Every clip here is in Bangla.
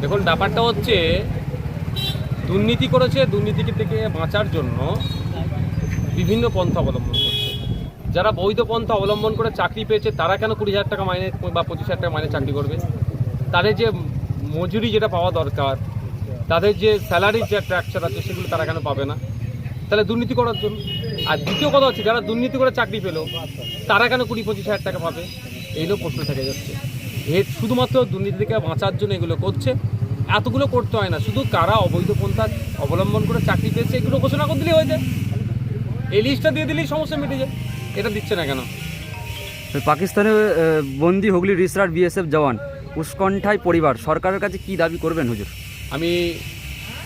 দেখুন, ব্যাপারটা হচ্ছে দুর্নীতি করেছে, দুর্নীতি থেকে বাঁচার জন্য বিভিন্ন পন্থা অবলম্বন করছে। যারা বৈধ পন্থা অবলম্বন করে চাকরি পেয়েছে তারা কেন 20,000 টাকা মাইনে বা 25,000 টাকা মাইনে চাকরি করবে? তাদের যে মজুরি যেটা পাওয়া দরকার, তাদের যে স্যালারির যে স্ট্রাকচার আছে সেগুলো তারা কেন পাবে না? তাহলে দুর্নীতি করার জন্য। আর দ্বিতীয় কথা হচ্ছে, যারা দুর্নীতি করে চাকরি পেলো তারা কেন 20-25,000 টাকা পাবে? এইগুলো প্রশ্ন থেকে যাচ্ছে। এর শুধুমাত্র দুর্নীতি থেকে বাঁচার জন্য এগুলো করছে। এতগুলো করতে হয় না, শুধু কারা অবৈধ পন্থা অবলম্বন করে চাকরি পেয়েছে এগুলো ঘোষণা করে দিলেই হয়ে যায়। এই লিস্টটা দিয়ে দিলেই সমস্যা মিটে যায়। এটা দিচ্ছে না কেন? পাকিস্তানে বন্দি হুগলি রিসরার বিএসএফ জওয়ান উৎকণ্ঠায় পরিবার, সরকারের কাছে কি দাবি করবেন হুজুর? আমি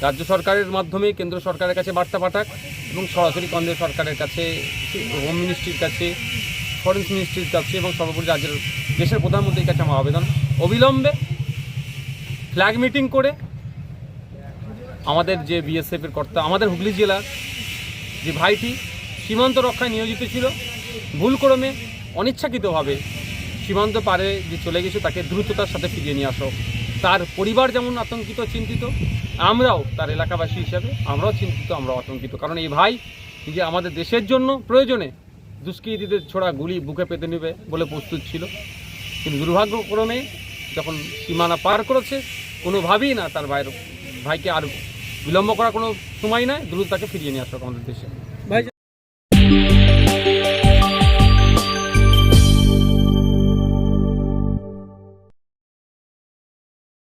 রাজ্য সরকারের মাধ্যমে কেন্দ্র সরকারের কাছে বার্তা পাঠাক এবং সরাসরি কেন্দ্র সরকারের কাছে, হোম মিনিস্ট্রির কাছে, ফরেন্স মিনিস্ট্রির কাছে এবং সর্বোপরি রাজ্যের দেশের প্রধানমন্ত্রীর কাছে আমার আবেদন, অবিলম্বে ফ্ল্যাগ মিটিং করে আমাদের যে বিএসএফের কর্তা, আমাদের হুগলি জেলার যে ভাইটি সীমান্ত রক্ষায় নিয়োজিত ছিল, ভুলক্রমে অনিচ্ছাকৃতভাবে সীমান্ত পারে যে চলে গেছে তাকে দ্রুততার সাথে ফিরিয়ে নিয়ে আসো। তার পরিবার যেমন আতঙ্কিত, চিন্তিত, আমরাও তার এলাকাবাসী হিসাবে আমরাও চিন্তিত, আমরাও আতঙ্কিত। কারণ এই ভাই যে আমাদের দেশের জন্য প্রয়োজনে দুষ্কৃতীদের ছোড়া গুলি বুকে পেতে নেবে বলে প্রস্তুত ছিল, কিন্তু দুর্ভাগ্যক্রমে যখন সীমানা পার করেছে কোনোভাবেই না তার ভাইকে আর বিলম্ব করার কোনো সময় নয়, দ্রুত তাকে ফিরিয়ে নিয়ে আসো আমাদের দেশে।